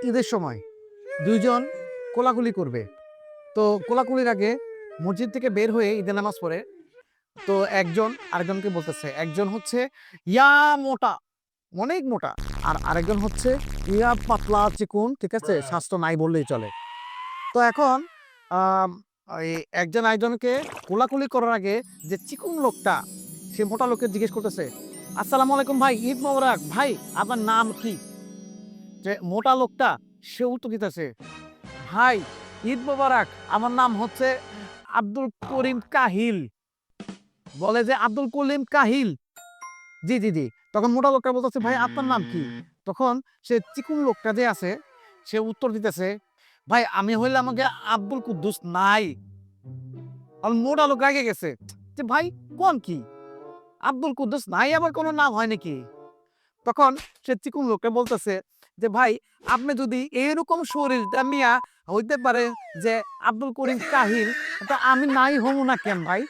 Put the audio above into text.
ঈদের সময় দুইজন কোলাকুলি করবে। তো কোলাকুলির আগে মসজিদ থেকে বের হয়ে ঈদের নামাজ পড়ে। তো একজন আরেকজনকে বলতেছে, একজন হচ্ছে ইয়া মোটা, অনেক মোটা, আর আরেকজন হচ্ছে ইয়া পাতলা চিকুন, ঠিক আছে, স্বাস্থ্য নাই বললেই চলে। তো এখন আম, এই একজন আরেকজনকে কোলাকুলি করার আগে যে চিকুন লোকটা সে মোটা লোককে জিজ্ঞেস করতেছে, আসসালামু আলাইকুম ভাই, ঈদ মোবারক ভাই, আপনার নাম কি? যে মোটা লোকটা সে উত্তর দিতেছে, ভাই ঈদ মোবারক, আমার নাম হচ্ছে আব্দুল করিম কাহিল। বলে যে আব্দুল করিম কাহিল, জি জি জি। তখন মোটা লোকটা বলতেছে, ভাই আপনার নাম কি? তখন সে চিকুন লোকটা যে আছে সে উত্তর দিতেছে, ভাই আমি হইলে আমাকে আব্দুল কুদ্দুস নাই। আর মোটা লোক রেগে গেছে যে ভাই কোন কি, আব্দুল কুদ্দুস নাই আবার কোনো নাম হয় নাকি? তখন সে চিকুন লোকটা বলতেছে যে ভাই আপনি যদি এরকম শরীরটা মিয়া হইতে পারে যে আব্দুল করিম কাহিল, তা আমি নাই হমু না কেন ভাই?